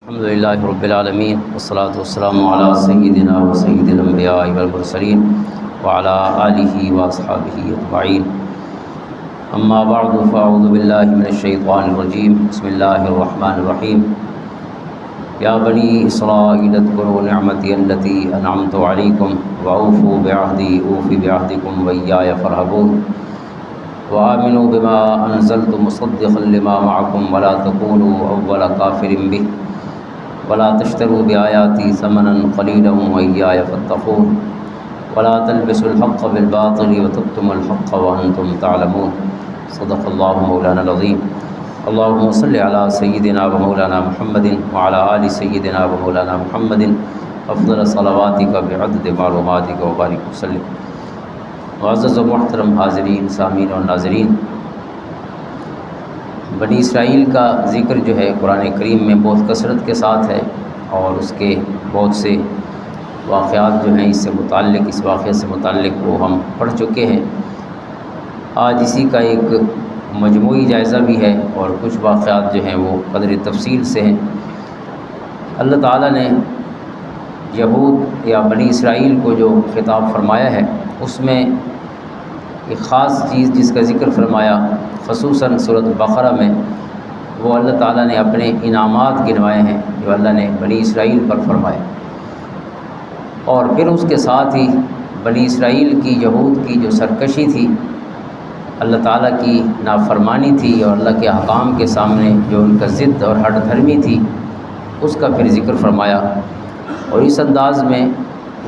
الحمدللہ رب العالمین والصلاة والسلام علی سیدنا و سید الانبیاء والمرسلین وعلی آلہ واصحابہ اجمعین اما بعد فاعوذ باللہ من الشیطان الرجیم بسم اللہ الرحمن الرحیم یا بنی اسرائیل اذکروا نعمتی التی انعمت علیکم واوفوا بعہدی اوف بعہدکم وایای فارہبون وآمنوا بما انزلت مصدقا لما معکم ولا تکونوا اول کافر بہ ولا تشتروا بآیاتی ثمنا قلیلا وایای فاتقون ولا تلبسوا الحق بالباطل وتکتموا الحق وانتم تعلمون صدق اللہ مولانا العظیم اللہم صل علی سیدنا و مولانا محمد وعلی آل سیدنا و مولانا محمد افضل صلواتک بعدد معلوماتک وبارک وسلم۔ معزز و محترم حاضرین، سامعین اور ناظرین، بنی اسرائیل کا ذکر جو ہے قرآن کریم میں بہت کثرت کے ساتھ ہے اور اس کے بہت سے واقعات جو ہیں اس واقعے سے متعلق وہ ہم پڑھ چکے ہیں۔ آج اسی کا ایک مجموعی جائزہ بھی ہے اور کچھ واقعات جو ہیں وہ قدر تفصیل سے ہیں۔ اللہ تعالیٰ نے یہود یا بنی اسرائیل کو جو خطاب فرمایا ہے اس میں ایک خاص چیز جس کا ذکر فرمایا، خصوصاً سورۃ بقرہ میں، وہ اللہ تعالیٰ نے اپنے انعامات گنوائے ہیں جو اللہ نے بنی اسرائیل پر فرمائے، اور پھر اس کے ساتھ ہی بنی اسرائیل کی یہود کی جو سرکشی تھی، اللہ تعالیٰ کی نافرمانی تھی اور اللہ کے احکام کے سامنے جو ان کا ضد اور ہٹ دھرمی تھی، اس کا پھر ذکر فرمایا۔ اور اس انداز میں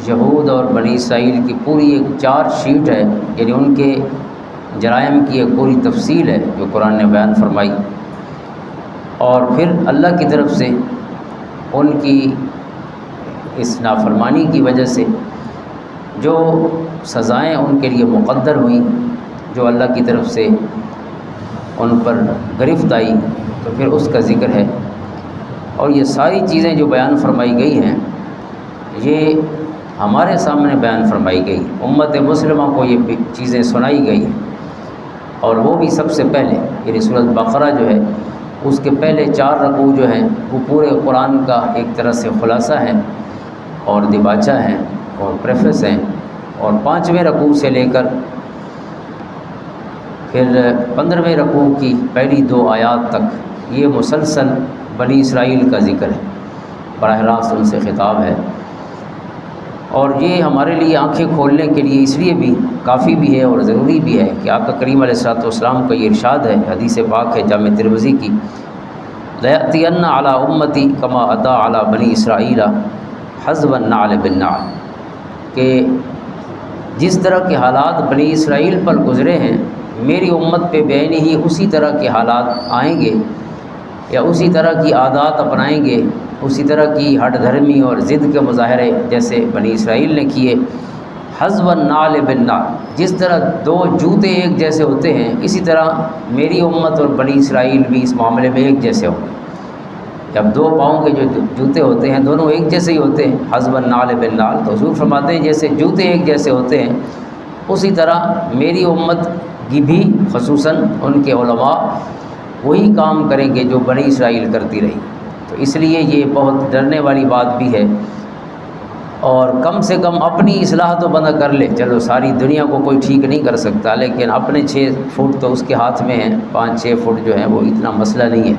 یہود اور بنی اسرائیل کی پوری ایک چارج شیٹ ہے، یعنی ان کے جرائم کی ایک پوری تفصیل ہے جو قرآن نے بیان فرمائی، اور پھر اللہ کی طرف سے ان کی اس نافرمانی کی وجہ سے جو سزائیں ان کے لیے مقدر ہوئیں، جو اللہ کی طرف سے ان پر گرفت آئی، تو پھر اس کا ذکر ہے۔ اور یہ ساری چیزیں جو بیان فرمائی گئی ہیں یہ ہمارے سامنے بیان فرمائی گئی، امت مسلمہ کو یہ چیزیں سنائی گئی ہیں، اور وہ بھی سب سے پہلے، یعنی سورۃ بقرہ جو ہے اس کے پہلے 4 رکوع جو ہیں وہ پورے قرآن کا ایک طرح سے خلاصہ ہیں اور دباچہ ہیں اور پریفس ہیں، اور 5ویں رکوع سے لے کر پھر 15ویں رکوع کی پہلی 2 آیات تک یہ مسلسل بنی اسرائیل کا ذکر ہے، براہ راست ان سے خطاب ہے۔ اور یہ ہمارے لیے آنکھیں کھولنے کے لیے اس لیے بھی کافی بھی ہے اور ضروری بھی ہے کہ آقا کریم علیہ الصلوۃ والسلام کا یہ ارشاد ہے، حدیث پاک ہے جامع ترمذی کی، لَيَأْتِيَنَّ عَلَىٰ أُمَّتِي كَمَا أَتَىٰ عَلَىٰ بَنِي إِسْرَائِيلَ حَذْوَ النَّعْلِ بِالنَّعْلِ، کہ جس طرح کے حالات بنی اسرائیل پر گزرے ہیں میری امت پہ بعین ہی اسی طرح کے حالات آئیں گے، یا اسی طرح کی عادات اپنائیں گے، اسی طرح کی ہٹ دھرمی اور ضد کے مظاہرے جیسے بنی اسرائیل نے کیے۔ حذو النعل بالنعل، جس طرح 2 جوتے ایک جیسے ہوتے ہیں اسی طرح میری امت اور بنی اسرائیل بھی اس معاملے میں ایک جیسے ہوں گے۔ جب 2 پاؤں کے جو جوتے ہوتے ہیں دونوں ایک جیسے ہی ہوتے ہیں، حذو النعل بالنعل، تو حضور فرماتے ہیں جیسے جوتے ایک جیسے ہوتے ہیں اسی طرح میری امت کی بھی خصوصاً ان کے علماء وہی کام کریں گے جو بنی اسرائیل کرتی رہی۔ تو اس لیے یہ بہت ڈرنے والی بات بھی ہے، اور کم سے کم اپنی اصلاح تو بندہ کر لے، چلو ساری دنیا کو کوئی ٹھیک نہیں کر سکتا، لیکن اپنے 6 فٹ تو اس کے ہاتھ میں ہیں، 5-6 فٹ جو ہیں وہ اتنا مسئلہ نہیں ہے۔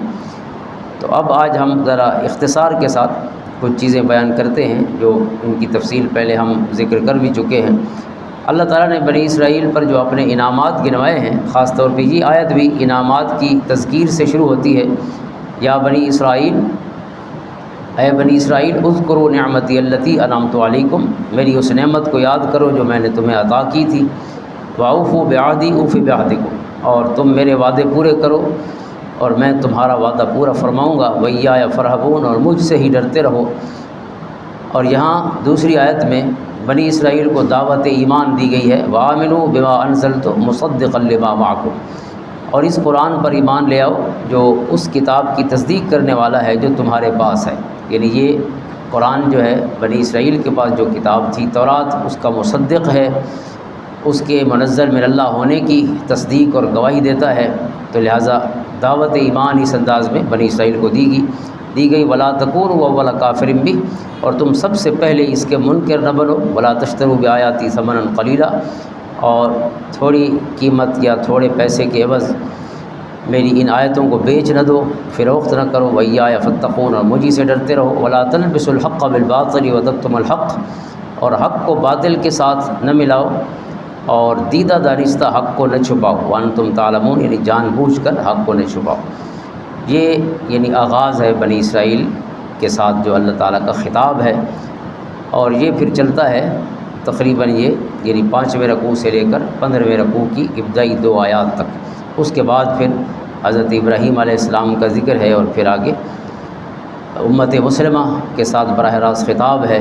تو اب آج ہم ذرا اختصار کے ساتھ کچھ چیزیں بیان کرتے ہیں جو ان کی تفصیل پہلے ہم ذکر کر بھی چکے ہیں۔ اللہ تعالیٰ نے بنی اسرائیل پر جو اپنے انعامات گنوائے ہیں، خاص طور پہ یہ آیت بھی انعامات کی تذکیر سے شروع ہوتی ہے، یا بنی اسرائیل، اے بنی اسرائیل اذکروا نعمتی التی انعمت علیکم، میری اس نعمت کو یاد کرو جو میں نے تمہیں عطا کی تھی، واوفوا بعہدی اوف بعہدکم، اور تم میرے وعدے پورے کرو اور میں تمہارا وعدہ پورا فرماؤں گا، وایای فارہبون، اور مجھ سے ہی ڈرتے رہو۔ اور یہاں دوسری آیت میں بنی اسرائیل کو دعوت ایمان دی گئی ہے، وآمنوا بما انزلت مصدقا لما معکم، اور اس قرآن پر ایمان لے آؤ جو اس کتاب کی تصدیق کرنے والا ہے جو تمہارے پاس ہے، یعنی یہ قرآن جو ہے بنی اسرائیل کے پاس جو کتاب تھی تورات، اس کا مصدق ہے، اس کے منزل من اللہ ہونے کی تصدیق اور گواہی دیتا ہے، تو لہٰذا دعوت ایمان اس انداز میں بنی اسرائیل کو دی گئی۔ دی گئی ولا تکونوا اول کافر بہ، اور تم سب سے پہلے اس کے منکر نہ بنو، ولا تشتروا بآیاتی ثمنا قلیلا، اور تھوڑی قیمت یا تھوڑے پیسے کے عوض میری ان آیتوں کو بیچ نہ دو، فروخت نہ کرو، وإیایا فاتقون، اور مجھے سے ڈرتے رہو، ولا تلبسوا الحق بالباطل وتکتموا الحق، اور حق کو باطل کے ساتھ نہ ملاؤ اور دیدہ دانستہ حق کو نہ چھپاؤ، وانتم تعلمون، یعنی جان بوجھ کر حق کو نہ چھپاؤ۔ یہ یعنی آغاز ہے بنی اسرائیل کے ساتھ جو اللہ تعالیٰ کا خطاب ہے، اور یہ پھر چلتا ہے تقریباً یہ یعنی 5ویں رکوع سے لے کر 15ویں رکوع کی ابتدائی 2 آیات تک۔ اس کے بعد پھر حضرت ابراہیم علیہ السلام کا ذکر ہے، اور پھر آگے امت مسلمہ کے ساتھ براہ راست خطاب ہے،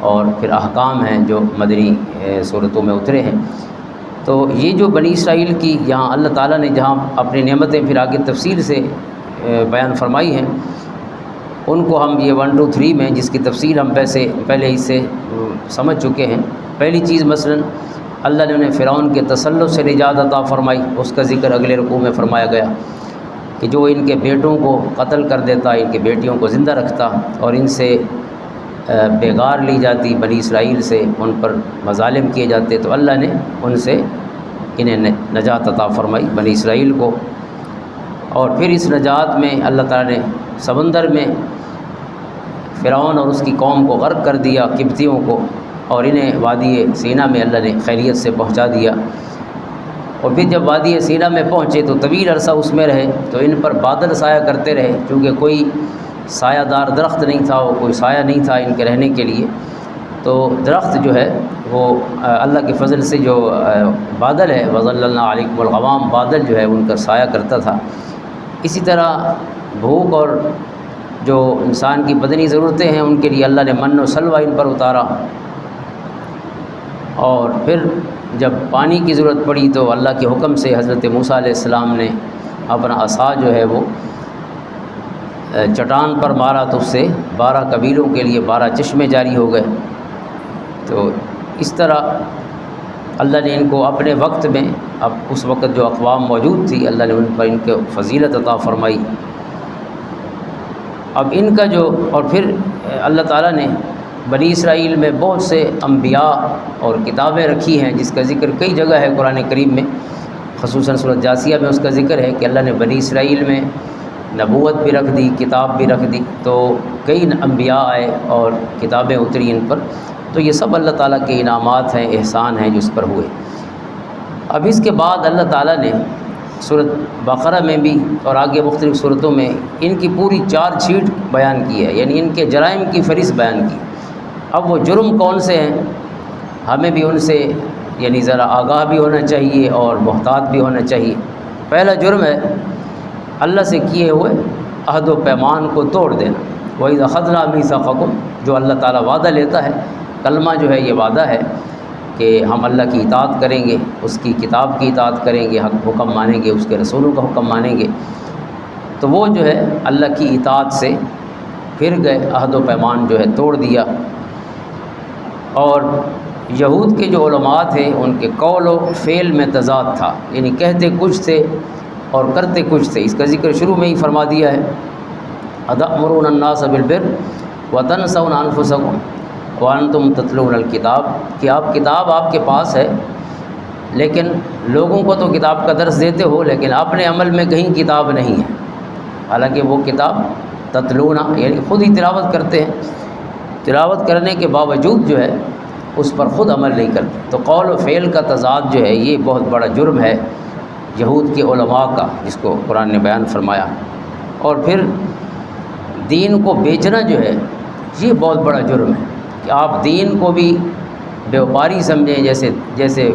اور پھر احکام ہیں جو مدنی صورتوں میں اترے ہیں۔ تو یہ جو بنی اسرائیل کی یہاں اللہ تعالیٰ نے جہاں اپنی نعمتیں پھر آگے تفصیل سے بیان فرمائی ہیں، ان کو ہم یہ 1 2 3 میں جس کی تفصیل ہم پہلے اس سے سمجھ چکے ہیں۔ پہلی چیز مثلاً اللہ نے انہیں فرعون کے تسلط سے نجات عطا فرمائی، اس کا ذکر اگلے رکوع میں فرمایا گیا کہ جو ان کے بیٹوں کو قتل کر دیتا، ان کے بیٹیوں کو زندہ رکھتا، اور ان سے بیگار لی جاتی بنی اسرائیل سے، ان پر مظالم کیے جاتے، تو اللہ نے ان سے انہیں نجات عطا فرمائی بنی اسرائیل کو۔ اور پھر اس نجات میں اللہ تعالیٰ نے سمندر میں فرعون اور اس کی قوم کو غرق کر دیا، قبطیوں کو، اور انہیں وادی سینا میں اللہ نے خیریت سے پہنچا دیا۔ اور پھر جب وادی سینا میں پہنچے تو طویل عرصہ اس میں رہے، تو ان پر بادل سایہ کرتے رہے، چونکہ کوئی سایہ دار درخت نہیں تھا، وہ کوئی سایہ نہیں تھا ان کے رہنے کے لیے، تو درخت جو ہے وہ اللہ کے فضل سے جو بادل ہے، وَظَلَّلْنَا عَلَيْكُمُ الْغَمَامَ، بادل جو ہے ان کا سایہ کرتا تھا۔ اسی طرح بھوک اور جو انسان کی بدنی ضرورتیں ہیں ان کے لیے اللہ نے من و سلوہ ان پر اتارا، اور پھر جب پانی کی ضرورت پڑی تو اللہ کے حکم سے حضرت موسیٰ علیہ السلام نے اپنا عصا جو ہے وہ چٹان پر مارا، تو اس سے 12 قبیلوں کے لیے 12 چشمے جاری ہو گئے۔ تو اس طرح اللہ نے ان کو اپنے وقت میں، اب اس وقت جو اقوام موجود تھی، اللہ نے ان پر ان کو فضیلت عطا فرمائی۔ اب ان کا جو، اور پھر اللہ تعالیٰ نے بنی اسرائیل میں بہت سے انبیاء اور کتابیں رکھی ہیں، جس کا ذکر کئی جگہ ہے قرآن کریم میں، خصوصاً سورۃ جاثیہ میں اس کا ذکر ہے کہ اللہ نے بنی اسرائیل میں نبوت بھی رکھ دی، کتاب بھی رکھ دی، تو کئی انبیاء آئے اور کتابیں اتری ان پر، تو یہ سب اللہ تعالیٰ کے انعامات ہیں، احسان ہیں جو اس پر ہوئے۔ اب اس کے بعد اللہ تعالیٰ نے سورۃ بقرہ میں بھی اور آگے مختلف صورتوں میں ان کی پوری 4 چھیٹ بیان کی ہے، یعنی ان کے جرائم کی فہرست بیان کی۔ اب وہ جرم کون سے ہیں، ہمیں بھی ان سے یعنی ذرا آگاہ بھی ہونا چاہیے اور محتاط بھی ہونا چاہیے۔ پہلا جرم ہے اللہ سے کیے ہوئے عہد و پیمان کو توڑ دینا، وَإِذْ أَخَذْنَا مِيثَاقَكُمْ، جو اللہ تعالیٰ وعدہ لیتا ہے، کلمہ جو ہے یہ وعدہ ہے کہ ہم اللہ کی اطاعت کریں گے، اس کی کتاب کی اطاعت کریں گے، حکم مانیں گے، اس کے رسولوں کا حکم مانیں گے، تو وہ جو ہے اللہ کی اطاعت سے پھر گئے، عہد و پیمان جو ہے توڑ دیا۔ اور یہود کے جو علماء تھے ان کے قول و فعل میں تضاد تھا، یعنی کہتے کچھ تھے اور کرتے کچھ تھے، اس کا ذکر شروع میں ہی فرما دیا ہے، أَتَأْمُرُونَ النَّاسَ بِالْبِرِّ وَتَنْسَوْنَ أَنفُسَكُمْ وَأَنْتُمْ تَتْلُونَ الْكِتَابَ، کہ آپ کتاب آپ کے پاس ہے، لیکن لوگوں کو تو کتاب کا درس دیتے ہو، لیکن اپنے عمل میں کہیں کتاب نہیں ہے، حالانکہ وہ کتاب تتلون یعنی خود ہی تلاوت کرتے ہیں، تلاوت کرنے کے باوجود جو ہے اس پر خود عمل نہیں کرتے۔ تو قول و فعل کا تضاد جو ہے یہ بہت بڑا جرم ہے یہود کے علماء کا، جس کو قرآن نے بیان فرمایا۔ اور پھر دین کو بیچنا جو ہے یہ بہت بڑا جرم ہے کہ آپ دین کو بھی بیوپاری سمجھیں، جیسے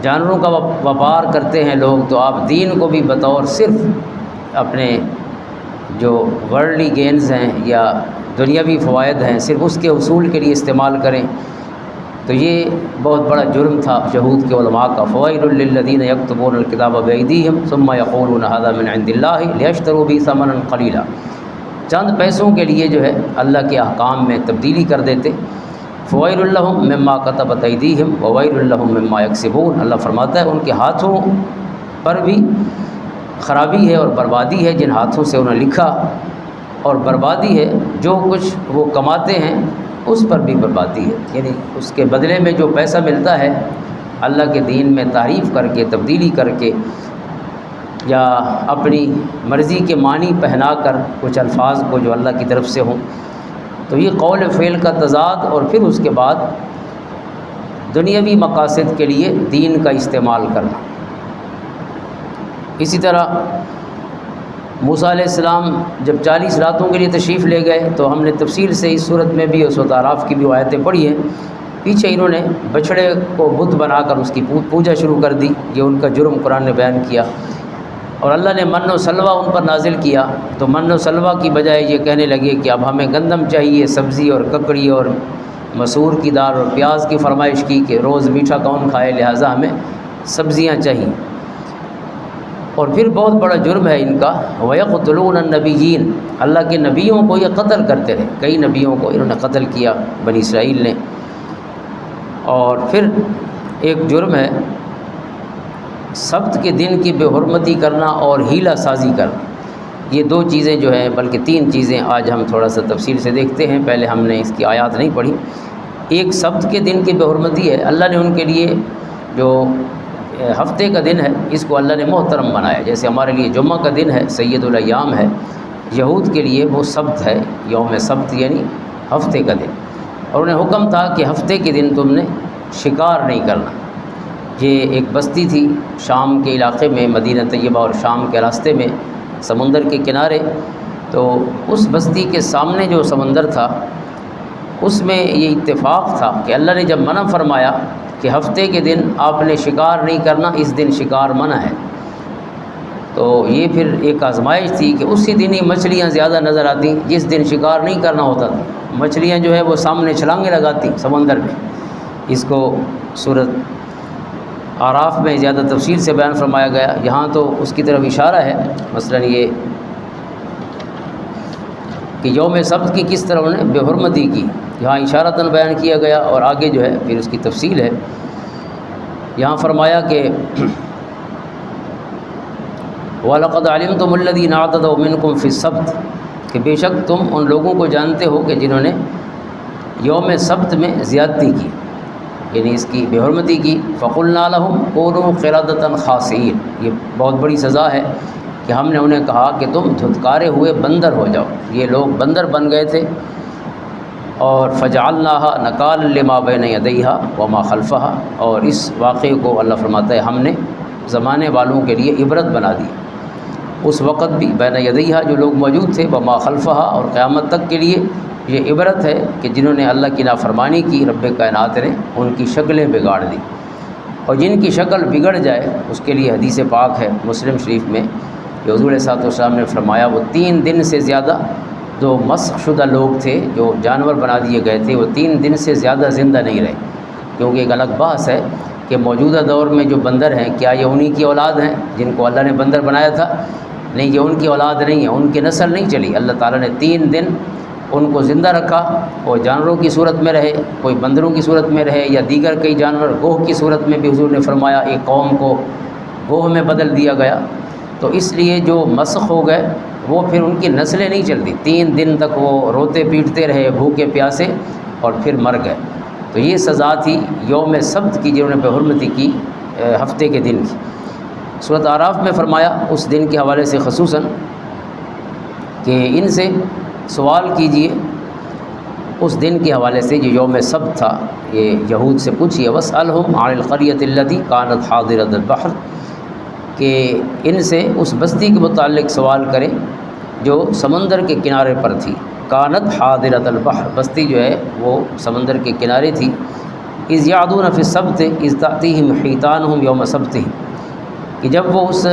جانوروں کا وپار کرتے ہیں لوگ، تو آپ دین کو بھی بطور صرف اپنے جو ورلڈلی گینز ہیں یا دنیاوی فوائد ہیں صرف اس کے حصول کے لیے استعمال کریں، تو یہ بہت بڑا جرم تھا یہود کے علماء کا۔ فَوَيْلٌ لِّلَّذِينَ يَكْتُبُونَ الْكِتَابَ بِأَيْدِيهِمْ ثُمَّ يَقُولُونَ هَذَا مِنْ عِندِ اللَّهِ لِيَشْتَرُوا بِهِ ثَمَنًا قَلِيلًا، چند پیسوں کے لیے جو ہے اللہ کے احکام میں تبدیلی کر دیتے۔ فَوَيْلٌ لَّهُم مِّمَّا كَتَبَتْ أَيْدِيهِمْ وَوَيْلٌ لَّهُم مِّمَّا يَكْسِبُونَ، اللہ فرماتا ہے ان کے ہاتھوں پر بھی خرابی ہے اور بربادی ہے جن ہاتھوں سے انہوں نے لکھا، اور بربادی ہے، جو کچھ وہ کماتے ہیں اس پر بھی بربادی ہے، یعنی اس کے بدلے میں جو پیسہ ملتا ہے اللہ کے دین میں تحریف کر کے، تبدیلی کر کے، یا اپنی مرضی کے معنی پہنا کر کچھ الفاظ کو جو اللہ کی طرف سے ہوں، تو یہ قول فعل کا تضاد، اور پھر اس کے بعد دنیاوی مقاصد کے لیے دین کا استعمال کرنا۔ اسی طرح موسیٰ علیہ السلام جب 40 راتوں کے لیے تشریف لے گئے تو ہم نے تفصیل سے اس صورت میں بھی اور سورۃ اعراف کی بھی آیتیں پڑھی ہیں، پیچھے انہوں نے بچھڑے کو بت بنا کر اس کی پوجا شروع کر دی، یہ ان کا جرم قرآن نے بیان کیا، اور اللہ نے من و سلوہ ان پر نازل کیا، تو من و سلوہ کی بجائے یہ کہنے لگے کہ اب ہمیں گندم چاہیے، سبزی اور ککڑی اور مسور کی دال اور پیاز کی فرمائش کی کہ روز میٹھا کون کھائے، لہٰذا ہمیں سبزیاں چاہیے۔ اور پھر بہت بڑا جرم ہے ان کا، وَيَقْتُلُونَ النَّبِيِّينَ، اللہ کے نبیوں کو یہ قتل کرتے رہے، کئی نبیوں کو انہوں نے قتل کیا بنی اسرائیل نے۔ اور پھر ایک جرم ہے سبت کے دن کی بے حرمتی کرنا اور حیلہ سازی کرنا، یہ دو چیزیں جو ہیں، بلکہ 3 چیزیں آج ہم تھوڑا سا تفصیل سے دیکھتے ہیں، پہلے ہم نے اس کی آیات نہیں پڑھی۔ ایک سبت کے دن کی بے حرمتی ہے، اللہ نے ان کے لیے جو ہفتے کا دن ہے اس کو اللہ نے محترم بنایا، جیسے ہمارے لیے جمعہ کا دن ہے، سید الایام ہے، یہود کے لیے وہ سبت ہے، یوم سبت یعنی ہفتے کا دن، اور انہیں حکم تھا کہ ہفتے کے دن تم نے شکار نہیں کرنا۔ یہ ایک بستی تھی شام کے علاقے میں، مدینہ طیبہ اور شام کے راستے میں سمندر کے کنارے، تو اس بستی کے سامنے جو سمندر تھا اس میں یہ اتفاق تھا کہ اللہ نے جب منع فرمایا کہ ہفتے کے دن آپ نے شکار نہیں کرنا، اس دن شکار منع ہے، تو یہ پھر ایک آزمائش تھی کہ اسی دن ہی مچھلیاں زیادہ نظر آتی جس دن شکار نہیں کرنا ہوتا تھا، مچھلیاں جو ہے وہ سامنے چھلانگیں لگاتی سمندر میں۔ اس کو سورۃ اعراف میں زیادہ تفصیل سے بیان فرمایا گیا، یہاں تو اس کی طرف اشارہ ہے، مثلا یہ کہ یوم سبت کی کس طرح انہوں نے بے حرمتی کی، یہاں اشارتاً بیان کیا گیا، اور آگے جو ہے پھر اس کی تفصیل ہے۔ یہاں فرمایا کہ وَلَقَدْ عَلِمْتُمُ الَّذِينَ اعْتَدَوْا مِنْكُمْ فِي السَّبْتِ، کہ بے شک تم ان لوگوں کو جانتے ہو کہ جنہوں نے یوم سبت میں زیادتی کی، یعنی اس کی بے حرمتی کی، فَقُلْنَا لَهُمْ كُونُوا قِرَدَةً خَاسِئِينَ، یہ بہت بڑی سزا ہے کہ ہم نے انہیں کہا کہ تم دھتکارے ہوئے بندر ہو جاؤ، یہ لوگ بندر بن گئے تھے۔ اور فَجَعَلْنَاهَا نَكَالًا لِمَا بَيْنَ يَدَيْهَا وَمَا خَلْفَهَا، اور اس واقعے کو اللہ فرماتا ہے ہم نے زمانے والوں کے لیے عبرت بنا دی، اس وقت بھی بین یدیہا جو لوگ موجود تھے، وما خلفہا اور قیامت تک کے لیے یہ عبرت ہے کہ جنہوں نے اللہ کی نافرمانی کی، رب کائنات نے ان کی شکلیں بگاڑ دی، اور جن کی شکل بگڑ جائے اس کے لیے حدیث پاک ہے مسلم شریف میں کہ حضور صلی اللہ علیہ وسلم نے فرمایا وہ 3 دن سے زیادہ جو مسخ شدہ لوگ تھے، جو جانور بنا دیے گئے تھے، وہ 3 دن سے زیادہ زندہ نہیں رہے، کیونکہ ایک الگ بحث ہے کہ موجودہ دور میں جو بندر ہیں کیا یہ انہی کی اولاد ہیں جن کو اللہ نے بندر بنایا تھا؟ نہیں، یہ ان کی اولاد نہیں ہے، ان کی نسل نہیں چلی۔ اللہ تعالیٰ نے 3 دن ان کو زندہ رکھا، کوئی جانوروں کی صورت میں رہے، کوئی بندروں کی صورت میں رہے، یا دیگر کئی جانور گوہ کی صورت میں بھی حضور نے فرمایا ایک قوم کو گوہ میں بدل دیا گیا، تو اس لیے جو مسخ ہو گئے وہ پھر ان کی نسلیں نہیں چلتی، 3 دن تک وہ روتے پیٹتے رہے بھوکے پیاسے اور پھر مر گئے۔ تو یہ سزا تھی یوم سبت کی جنہوں نے بے حرمتی کی ہفتے کے دن کی۔ سورۃ اعراف میں فرمایا اس دن کے حوالے سے خصوصاً کہ ان سے سوال کیجئے اس دن کے حوالے سے جو یوم سبت تھا، یہ یہود سے پوچھیے، واسألہم عن القریۃ التی کانت حاضرۃ البحر، کہ ان سے اس بستی کے متعلق سوال کریں جو سمندر کے کنارے پر تھی، کانت حاضرۃ البحر، بستی جو ہے وہ سمندر کے کنارے تھی، اذ یعدون فی السبت اذ تأتیہم حیتانہم یوم سبتہم، کہ جب وہ اس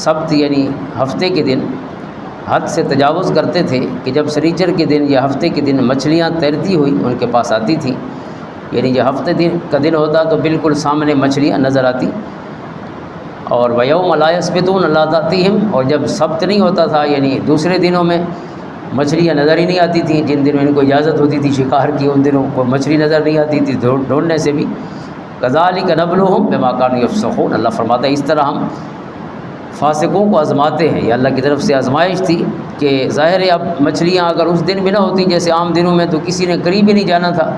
سبت یعنی ہفتے کے دن حد سے تجاوز کرتے تھے، کہ جب سنیچر کے دن یا ہفتے کے دن مچھلیاں تیرتی ہوئی ان کے پاس آتی تھیں، یعنی جب ہفتے کا دن ہوتا تو بالکل سامنے مچھلیاں نظر آتی، اور وَيَوْمَ لَا يَسْبِتُونَ لَا تَأْتِيهِمْ، اور جب سبت نہیں ہوتا تھا یعنی دوسرے دنوں میں مچھلیاں نظر ہی نہیں آتی تھیں، جن دنوں ان کو اجازت ہوتی تھی شکار کی ان دنوں کو مچھلی نظر نہیں آتی تھی ڈھونڈنے سے بھی۔ كَذَلِكَ نَبْلُوهُمْ بِمَا كَانُوا يَفْسُقُونَ، اللہ فرماتا ہے اس طرح ہم فاسقوں کو آزماتے ہیں، یہ اللہ کی طرف سے آزمائش تھی کہ ظاہر ہے اب مچھلیاں اگر اس دن بھی نہ ہوتی جیسے عام دنوں میں تو کسی نے قریب ہی نہیں جانا تھا،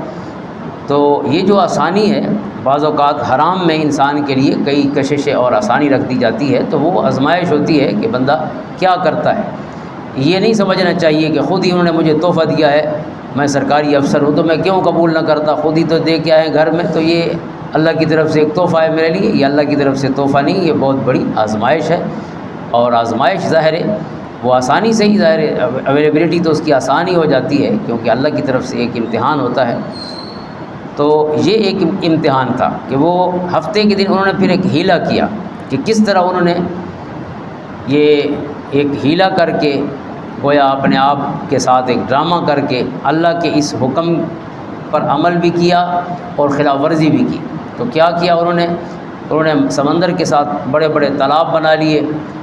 تو یہ جو آسانی ہے بعض اوقات حرام میں انسان کے لیے کئی کششیں اور آسانی رکھ دی جاتی ہے، تو وہ آزمائش ہوتی ہے کہ بندہ کیا کرتا ہے۔ یہ نہیں سمجھنا چاہیے کہ خود ہی انہوں نے مجھے تحفہ دیا ہے، میں سرکاری افسر ہوں تو میں کیوں قبول نہ کرتا، خود ہی تو دے کے آئے گھر میں، تو یہ اللہ کی طرف سے ایک تحفہ ہے میرے لیے۔ یہ اللہ کی طرف سے تحفہ نہیں، یہ بہت بڑی آزمائش ہے، اور آزمائش ظاہر ہے وہ آسانی سے ہی ظاہر ہے، اویلیبلٹی تو اس کی آسانی ہو جاتی ہے کیونکہ اللہ کی طرف سے ایک امتحان ہوتا ہے۔ تو یہ ایک امتحان تھا کہ وہ ہفتے کے دن انہوں نے پھر ایک ہیلا کیا کہ کس طرح انہوں نے یہ ایک ہیلا کر کے گویا اپنے آپ کے ساتھ ایک ڈرامہ کر کے اللہ کے اس حکم پر عمل بھی کیا اور خلاف ورزی بھی کی۔ تو کیا کیا انہوں نے سمندر کے ساتھ بڑے بڑے تالاب بنا لیے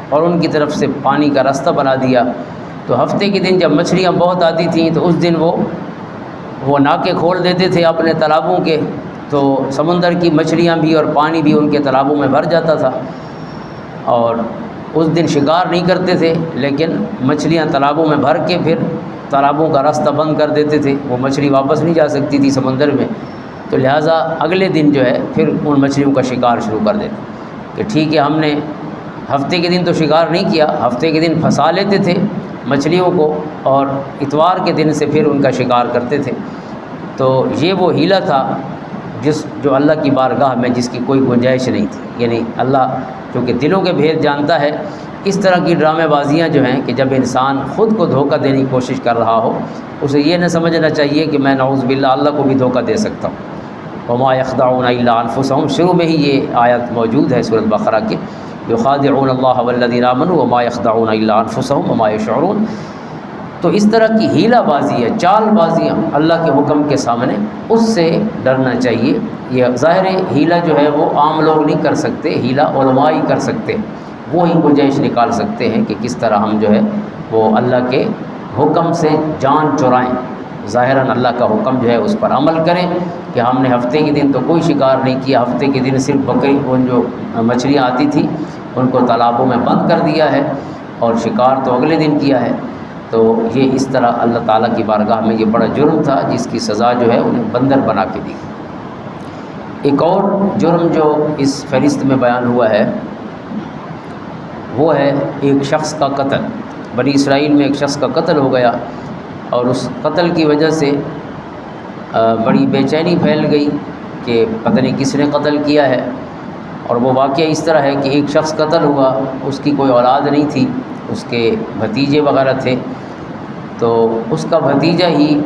اور ان کی طرف سے پانی کا راستہ بنا دیا۔ تو ہفتے کے دن جب مچھلیاں بہت آتی تھیں تو اس دن وہ ناکے کھول دیتے تھے اپنے تالابوں کے، تو سمندر کی مچھلیاں بھی اور پانی بھی ان کے تالابوں میں بھر جاتا تھا، اور اس دن شکار نہیں کرتے تھے لیکن مچھلیاں تالابوں میں بھر کے پھر تالابوں کا راستہ بند کر دیتے تھے، وہ مچھلی واپس نہیں جا سکتی تھی سمندر میں، تو لہٰذا اگلے دن جو ہے پھر ان مچھلیوں کا شکار شروع کر دیتے کہ ٹھیک ہے ہم نے ہفتے کے دن تو شکار نہیں کیا، ہفتے کے دن پھنسا لیتے تھے مچھلیوں کو اور اتوار کے دن سے پھر ان کا شکار کرتے تھے۔ تو یہ وہ ہیلا تھا جو اللہ کی بارگاہ میں جس کی کوئی گنجائش نہیں تھی، یعنی اللہ چونکہ دلوں کے بھید جانتا ہے، اس طرح کی ڈرامے بازیاں جو ہیں کہ جب انسان خود کو دھوکہ دینے کی کوشش کر رہا ہو، اسے یہ نہ سمجھنا چاہیے کہ میں نعوذ باللہ اللہ کو بھی دھوکہ دے سکتا ہوں۔ وما يخدعون الا انفسهم، شروع میں ہی یہ آیت موجود ہے سورۃ بقرہ کی، یخادعون اللہ والذین آمنوا وما يخدعون الا انفسهم وما يشعرون۔ تو اس طرح کی ہیلا بازی ہے، چال بازیاں اللہ کے حکم کے سامنے، اس سے ڈرنا چاہیے۔ یہ ظاہر ہیلا جو ہے وہ عام لوگ نہیں کر سکتے، ہیلا علماء ہی کر سکتے، وہ ہی گنجائش نکال سکتے ہیں کہ کس طرح ہم جو ہے وہ اللہ کے حکم سے جان چرائیں، ظاہراً اللہ کا حکم جو ہے اس پر عمل کریں کہ ہم نے ہفتے کے دن تو کوئی شکار نہیں کیا، ہفتے کے دن صرف بکری ان جو مچھلیاں آتی تھی ان کو تالابوں میں بند کر دیا ہے اور شکار تو اگلے دن کیا ہے۔ تو یہ اس طرح اللہ تعالیٰ کی بارگاہ میں یہ بڑا جرم تھا جس کی سزا جو ہے انہیں بندر بنا کے دی۔ ایک اور جرم جو اس فہرست میں بیان ہوا ہے وہ ہے ایک شخص کا قتل۔ بنی اسرائیل میں ایک شخص کا قتل ہو گیا اور اس قتل کی وجہ سے بڑی بے چینی پھیل گئی کہ پتہ نہیں کس نے قتل کیا ہے، اور وہ واقعہ اس طرح ہے کہ ایک شخص قتل ہوا، اس کی کوئی اولاد نہیں تھی، اس کے بھتیجے وغیرہ تھے، تو اس کا بھتیجا ہی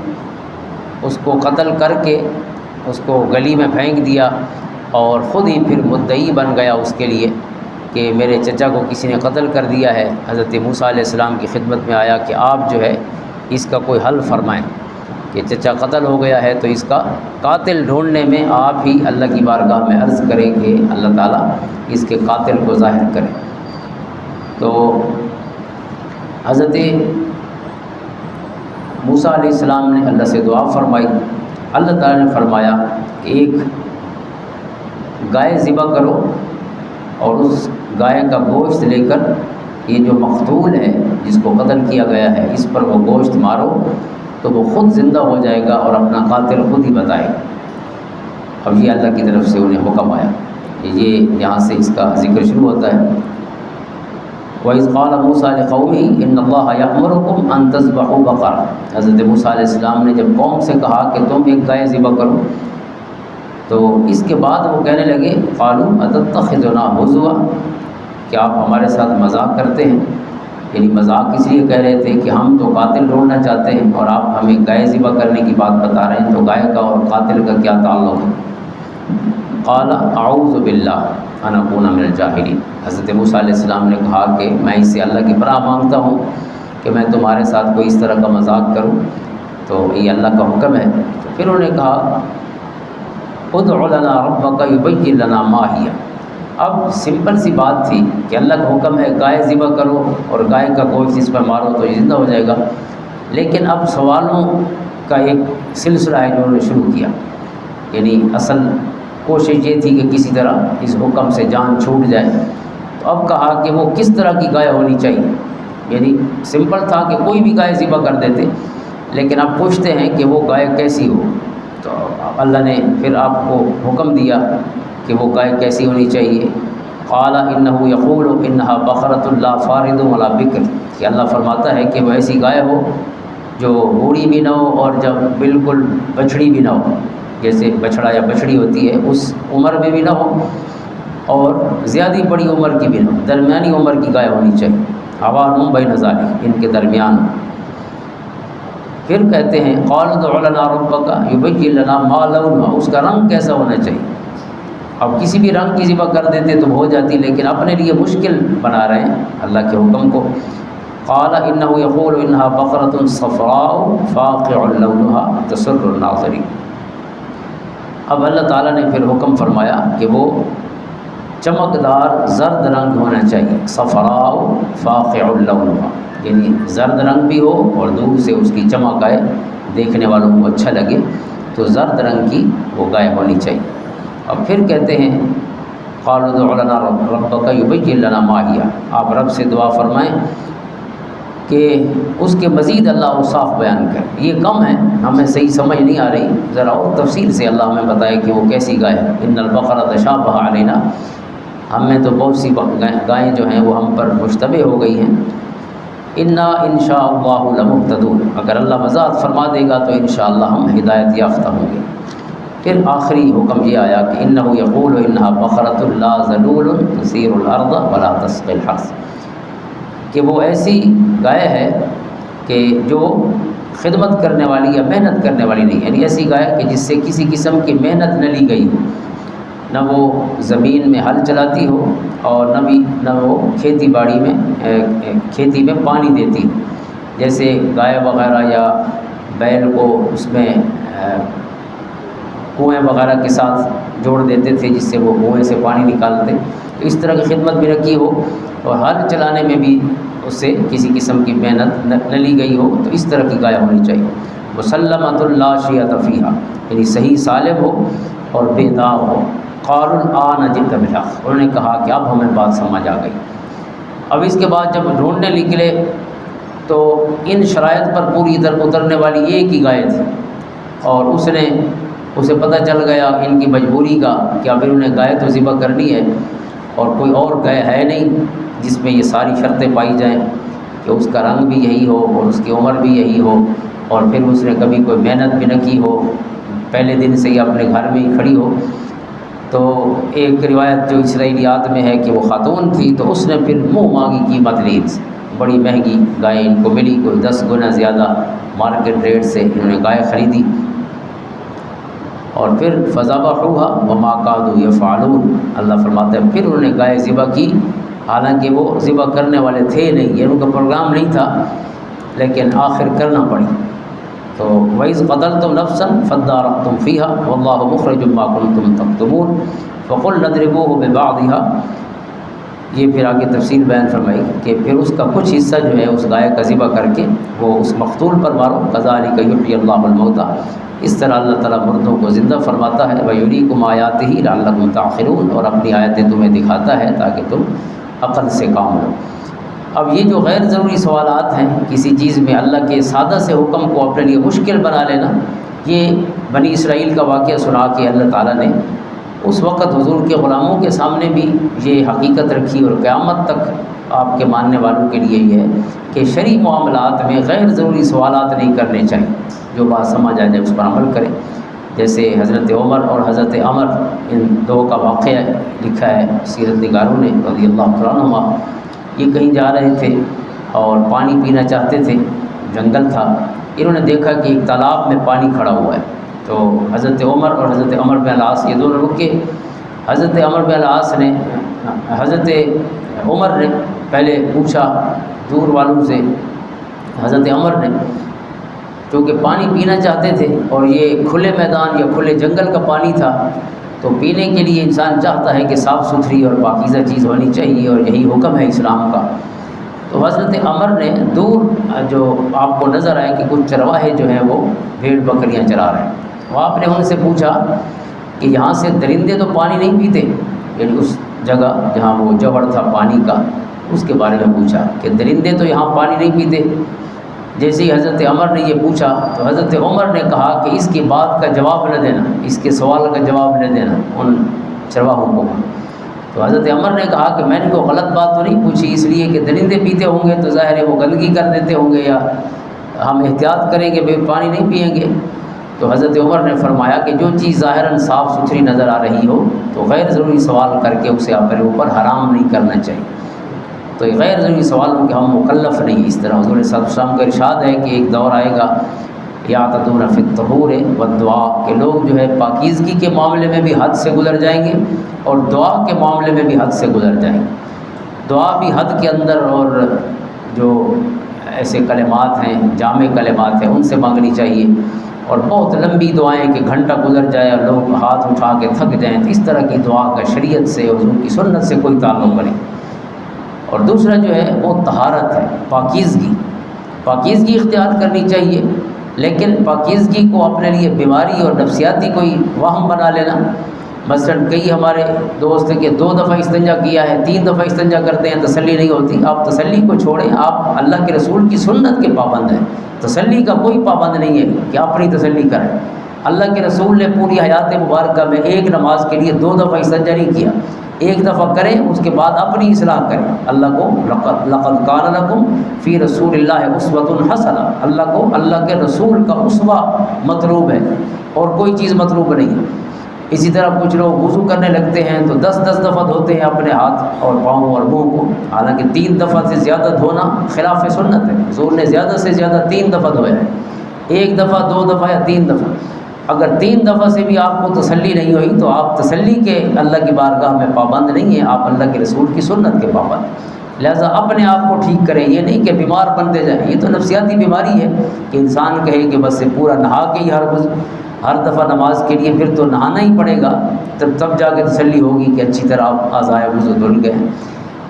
اس کو قتل کر کے اس کو گلی میں پھینک دیا اور خود ہی پھر مدعی بن گیا اس کے لیے کہ میرے چچا کو کسی نے قتل کر دیا ہے۔ حضرت موسیٰ علیہ السلام کی خدمت میں آیا کہ آپ جو ہے اس کا کوئی حل فرمائیں کہ چچا قتل ہو گیا ہے، تو اس کا قاتل ڈھونڈنے میں آپ ہی اللہ کی بارگاہ میں عرض کریں کہ اللہ تعالیٰ اس کے قاتل کو ظاہر کرے۔ تو حضرت موسیٰ علیہ السلام نے اللہ سے دعا فرمائی، اللہ تعالیٰ نے فرمایا کہ ایک گائے ذبح کرو اور اس گائے کا گوشت لے کر یہ جو مقتول ہے جس کو قتل کیا گیا ہے اس پر وہ گوشت مارو تو وہ خود زندہ ہو جائے گا اور اپنا قاتل خود ہی بتائے گا۔ اب یہ اللہ کی طرف سے انہیں حکم آیا، یہ یہاں سے اس کا ذکر شروع ہوتا ہے۔ وَإِذْ قَالَ مُوسَىٰ لِقَوْمِهِ إِنَّ اللَّهَ يَأْمُرُكُمْ أَن تَذْبَحُوا بَقَرَةً۔ حضرت موسیٰ علیہ السلام نے جب قوم سے کہا کہ تم ایک گائے ذبح کرو، تو اس کے بعد وہ کہنے لگے قَالُوا أَتَتَّخِذُنَا هُزُوًا، کہ آپ ہمارے ساتھ مذاق کرتے ہیں، یعنی مذاق اس لیے کہہ رہے تھے کہ ہم تو قاتل ڈھونڈنا چاہتے ہیں اور آپ ہمیں گائے ذبح کرنے کی بات بتا رہے ہیں، تو گائے کا اور قاتل کا کیا تعلق ہے؟ قال اعوذ باللہ ان اکون من الجاہلین۔ حضرت موسیٰ علیہ السلام نے کہا کہ میں اس سے اللہ کی پناہ مانگتا ہوں کہ میں تمہارے ساتھ کوئی اس طرح کا مذاق کروں، تو یہ اللہ کا حکم ہے۔ پھر انہوں نے کہا ادع لنا ربک یبین لنا ما ہی۔ اب سمپل سی بات تھی کہ اللہ کا حکم ہے گائے ذبح کرو اور گائے کا گوشت اس پر مارو تو یہ زندہ ہو جائے گا، لیکن اب سوالوں کا ایک سلسلہ ہے جو انہوں نے شروع کیا، یعنی اصل کوشش یہ تھی کہ کسی طرح اس حکم سے جان چھوٹ جائے۔ تو اب کہا کہ وہ کس طرح کی گائے ہونی چاہیے، یعنی سمپل تھا کہ کوئی بھی گائے ذبح کر دیتے، لیکن اب پوچھتے ہیں کہ وہ گائے کیسی ہو۔ تو اللہ نے پھر آپ کو حکم دیا کہ وہ گائے کیسی ہونی چاہیے۔ قال انه یقول انها بقرۃ لا فارض ولا بکر، کہ اللہ فرماتا ہے کہ وہ ایسی گائے ہو جو بوڑھی بھی نہ ہو اور جب بالکل بچڑی بھی نہ ہو، جیسے بچڑا یا بچڑی ہوتی ہے اس عمر میں بھی نہ ہو اور زیادہ بڑی عمر کی بھی نہ ہو، درمیانی عمر کی گائے ہونی چاہیے، عوان بین ذالک، ان کے درمیان۔ پھر کہتے ہیں قالوا ادع لنا ربک یبین لنا ما لونها، اس کا رنگ کیسا ہونا چاہیے۔ اب کسی بھی رنگ کی ذبح کر دیتے تو ہو جاتی، لیکن اپنے لیے مشکل بنا رہے ہیں اللہ کے حکم کو۔ قال انه یقول انها بقرۃ صفراء فاقع لونها تسر الناظرین، اب اللہ تعالیٰ نے پھر حکم فرمایا کہ وہ چمکدار زرد رنگ ہونا چاہیے، صفراء فاقع لونها، یعنی زرد رنگ بھی ہو اور دور سے اس کی چمک آئے، دیکھنے والوں کو اچھا لگے، تو زرد رنگ کی وہ گائے ہونی چاہیے۔ اب پھر کہتے ہیں قالوا ادع لنا ربک یبین لنا ما ہی، آپ رب سے دعا فرمائیں کہ اس کے مزید اللہ اوصاف بیان کرے، یہ کم ہے، ہمیں صحیح سمجھ نہیں آ رہی، ذرا اور تفصیل سے اللہ ہمیں بتائے کہ وہ کیسی گائے ہے۔ ان البقرۃ تشابہ علینا، ہمیں تو بہت سی گائیں جو ہیں وہ ہم پر مشتبہ ہو گئی ہیں۔ انا انشاء اللہ لمہتدون، اگر اللہ وضاحت فرما دے گا تو انشاءاللہ ہم ہدایت یافتہ ہوں گے۔ پھر آخری حکم یہ آیا کہ انہ یقول انہا بقرۃ لا ذلول تثیر الارض ولا تسقی الحرث، کہ وہ ایسی گائے ہے کہ جو خدمت کرنے والی یا محنت کرنے والی نہیں، یعنی ایسی گائے کہ جس سے کسی قسم کی محنت نہ لی گئی ہو، نہ وہ زمین میں ہل چلاتی ہو اور نہ وہ کھیتی باڑی میں کھیتی میں پانی دیتی ہو، جیسے گائے وغیرہ یا بیل کو اس میں کنویں وغیرہ کے ساتھ جوڑ دیتے تھے جس سے وہ کنویں سے پانی نکالتے، تو اس طرح کی خدمت بھی رکھی ہو اور ہل چلانے میں بھی اس سے کسی قسم کی محنت نہ لی گئی ہو، تو اس طرح کی گائے ہونی چاہیے۔ مسلمۃ لا شیۃ فیہا، یعنی صحیح سالم ہو اور بے داغ ہو۔ قالوا الآن جئت بالحق، انہوں نے کہا کہ اب ہمیں بات سمجھ آ گئی۔ اب اس کے بعد جب ڈھونڈنے نکلے تو ان شرائط پر پوری اترنے والی ایک ہی گائے تھی، اور اسے پتہ چل گیا ان کی مجبوری کا کہ اب انہوں نے گائے تو ذبح کرنی ہے اور کوئی اور گائے ہے نہیں جس میں یہ ساری شرطیں پائی جائیں کہ اس کا رنگ بھی یہی ہو اور اس کی عمر بھی یہی ہو، اور پھر اس نے کبھی کوئی محنت بھی نہ کی ہو، پہلے دن سے ہی اپنے گھر میں ہی کھڑی ہو۔ تو ایک روایت جو اسرائیلیات میں ہے کہ وہ خاتون تھی، تو اس نے پھر منہ مانگی قیمت لی ان سے، بڑی مہنگی گائے ان کو ملی، کوئی 10 گنا زیادہ مارکیٹ ریٹ سے انہوں نے گائے خریدی، اور پھر فذبحوها وما كادوا يفعلون، اللہ فرماتا ہے پھر انہوں نے گائے ذبح کی، حالانکہ وہ ذبح کرنے والے تھے نہیں، یہ ان کا پروگرام نہیں تھا، لیکن آخر کرنا پڑی۔ تو وَإِذْ قَتَلْتُمْ نَفْسًا فَادَّارَأْتُمْ فِيهَا وَاللَّهُ مُخْرِجٌ مَا كُنتُمْ تَكْتُمُونَ فَقُلْنَا اضْرِبُوهُ بِبَعْضِهَا، یہ پھر آگے تفصیل بیان فرمائی کہ پھر اس کا کچھ حصہ جو ہے اس گائے کا ذبح کر کے وہ اس مقتول پر مارو، كَذَلِكَ يُحْيِي اللَّهُ الْمَوْتَى، اس طرح اللہ تعالیٰ مردوں کو زندہ فرماتا ہے، وَيُرِيكُمْ آيَاتِهِ لَعَلَّكُمْ تَعْقِلُونَ، اور اپنی آیتیں تمہیں دکھاتا ہے تاکہ تم عقل سے کام لو۔ اب یہ جو غیر ضروری سوالات ہیں کسی چیز میں اللہ کے سادہ سے حکم کو اپنے لیے مشکل بنا لینا، یہ بنی اسرائیل کا واقعہ سنا کے اللہ تعالیٰ نے اس وقت حضور کے غلاموں کے سامنے بھی یہ حقیقت رکھی، اور قیامت تک آپ کے ماننے والوں کے لیے یہ ہے کہ شرعی معاملات میں غیر ضروری سوالات نہیں کرنے چاہیے، جو بات سمجھ آ جائے اس پر عمل کریں۔ جیسے حضرت عمر اور حضرت عمر، ان دو کا واقعہ لکھا ہے سیرت نگاروں نے رضی اللہ عنہما، یہ کہیں جا رہے تھے اور پانی پینا چاہتے تھے، جنگل تھا، انہوں نے دیکھا کہ ایک تالاب میں پانی کھڑا ہوا ہے، تو حضرت عمر اور حضرت عمر بن العاص یہ دونوں رکے۔ حضرت عمر بن العاص نے حضرت عمر نے پہلے پوچھا دور والوں سے، حضرت عمر نے چونکہ پانی پینا چاہتے تھے اور یہ کھلے میدان یا کھلے جنگل کا پانی تھا، تو پینے کے لیے انسان چاہتا ہے کہ صاف ستھری اور پاکیزہ چیز ہونی چاہیے، اور یہی حکم ہے اسلام کا۔ تو حضرت عمر نے دور جو آپ کو نظر آئے کہ کچھ چرواہے جو ہیں وہ بھیڑ بکریاں چرا رہے ہیں، تو آپ نے ان سے پوچھا کہ یہاں سے درندے تو پانی نہیں پیتے، یعنی اس جگہ جہاں وہ جوہر تھا پانی کا، اس کے بارے میں پوچھا کہ درندے تو یہاں پانی نہیں پیتے۔ جیسے ہی حضرت عمر نے یہ پوچھا تو حضرت عمر نے کہا کہ اس کی بات کا جواب نہ دینا، اس کے سوال کا جواب نہ دینا ان چرواہوں کو۔ تو حضرت عمر نے کہا کہ میں نے کوئی غلط بات تو نہیں پوچھی، اس لیے کہ درندے پیتے ہوں گے تو ظاہر ہے وہ گندگی کر دیتے ہوں گے، یا ہم احتیاط کریں گے بے پانی نہیں پئیں گے۔ تو حضرت عمر نے فرمایا کہ جو چیز ظاہراً صاف ستھری نظر آ رہی ہو تو غیر ضروری سوال کر کے اسے اپنے اوپر حرام نہیں کرنا چاہیے۔ تو یہ غیر ضروری سوالوں کے ہم مکلف نہیں۔ اس طرح حضور صلی اللہ علیہ وسلم کا ارشاد ہے کہ ایک دور آئے گا یعتدون فی الطہور والدعاء، کہ لوگ جو ہے پاکیزگی کے معاملے میں بھی حد سے گزر جائیں گے اور دعا کے معاملے میں بھی حد سے گزر جائیں گے۔ دعا بھی حد کے اندر، اور جو ایسے کلمات ہیں جامع کلمات ہیں ان سے مانگنی چاہیے، اور بہت لمبی دعائیں کہ گھنٹہ گزر جائے اور لوگ ہاتھ اٹھا کے تھک جائیں، تو اس طرح کی دعا کا شریعت سے حضور کی سنت سے کوئی تعلق نہیں۔ اور دوسرا جو ہے وہ طہارت ہے، پاکیزگی اختیار کرنی چاہیے، لیکن پاکیزگی کو اپنے لیے بیماری اور نفسیاتی کوئی وہم بنا لینا۔ مثلا کئی ہمارے دوست ہیں کہ 2 دفعہ استنجا کیا ہے، 3 دفعہ استنجا کرتے ہیں، تسلی نہیں ہوتی۔ آپ تسلی کو چھوڑیں، آپ اللہ کے رسول کی سنت کے پابند ہیں۔ تسلی کا کوئی پابند نہیں ہے کہ آپ اپنی تسلی کریں۔ اللہ کے رسول نے پوری حیات مبارکہ میں ایک نماز کے لیے 2 دفعہ استنجا نہیں کیا، 1 دفعہ کریں، اس کے بعد اپنی اصلاح کریں۔ اللہ کو لقد کان لکم فی رسول اللہ اسوۃ حسنہ، اللہ کو اللہ کے رسول کا اسوہ مطلوب ہے اور کوئی چیز مطلوب نہیں ہے۔ اسی طرح کچھ لوگ وضو کرنے لگتے ہیں تو 10 دفعہ دھوتے ہیں اپنے ہاتھ اور پاؤں اور منہ کو، حالانکہ 3 دفعہ سے زیادہ دھونا خلاف سنت ہے۔ حضور نے زیادہ سے زیادہ 3 دفعہ دھویا ہے، 1 دفعہ 2 دفعہ یا 3 دفعہ۔ اگر 3 دفعہ سے بھی آپ کو تسلی نہیں ہوئی تو آپ تسلی کے اللہ کی بارگاہ میں پابند نہیں ہیں، آپ اللہ کے رسول کی سنت کے پابند ہیں۔ لہٰذا اپنے آپ کو ٹھیک کریں، یہ نہیں کہ بیمار بنتے جائیں۔ یہ تو نفسیاتی بیماری ہے کہ انسان کہے کہ بس سے پورا نہا کے ہی ہر دفعہ نماز کے لیے پھر تو نہانا ہی پڑے گا، تب جا کے تسلی ہوگی کہ اچھی طرح آپ اعضائے وضو دھل گئے ہیں۔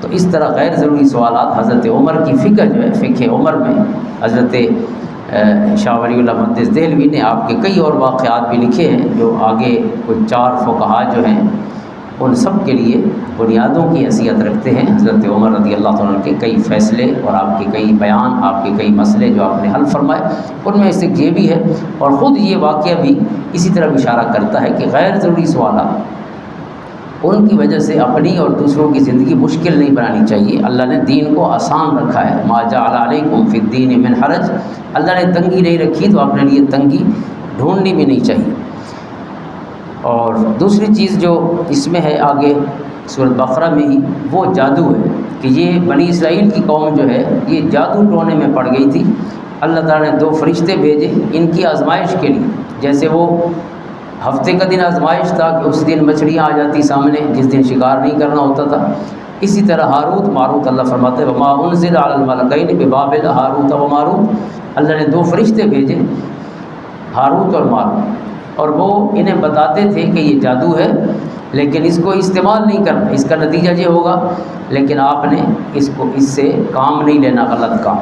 تو اس طرح غیر ضروری سوالات، حضرت عمر کی فقہ جو ہے، فقہ عمر میں حضرت شاہ ولی اللہ محدث دہلوی نے آپ کے کئی اور واقعات بھی لکھے ہیں، جو آگے کچھ 4 فقہا جو ہیں ان سب کے لیے بنیادوں کی حیثیت رکھتے ہیں۔ حضرت عمر رضی اللہ عنہ کے کئی فیصلے اور آپ کے کئی بیان، آپ کے کئی مسئلے جو آپ نے حل فرمائے، ان میں سے یہ بھی ہے۔ اور خود یہ واقعہ بھی اسی طرح اشارہ کرتا ہے کہ غیر ضروری سوالات ان کی وجہ سے اپنی اور دوسروں کی زندگی مشکل نہیں بنانی چاہیے۔ اللہ نے دین کو آسان رکھا ہے، ما جعل علیکم فی الدین من حرج، اللہ نے تنگی نہیں رکھی تو اپنے لیے تنگی ڈھونڈنی بھی نہیں چاہیے۔ اور دوسری چیز جو اس میں ہے آگے سورۃ بقرہ میں ہی، وہ جادو ہے کہ یہ بنی اسرائیل کی قوم جو ہے یہ جادو ٹونے میں پڑ گئی تھی۔ اللہ تعالیٰ نے 2 فرشتے بھیجے ان کی آزمائش کے لیے، جیسے وہ ہفتے کا دن آزمائش تھا کہ اس دن مچھلیاں آ جاتی سامنے جس دن شکار نہیں کرنا ہوتا تھا، اسی طرح ہاروت ماروت، اللہ فرماتے ہیں وما انزل علی الملکین ببابل ہاروت و ماروت، اللہ نے 2 فرشتے بھیجے ہاروت اور ماروت، اور وہ انہیں بتاتے تھے کہ یہ جادو ہے لیکن اس کو استعمال نہیں کرنا، اس کا نتیجہ یہ ہوگا، لیکن آپ نے اس سے کام نہیں لینا، غلط کام۔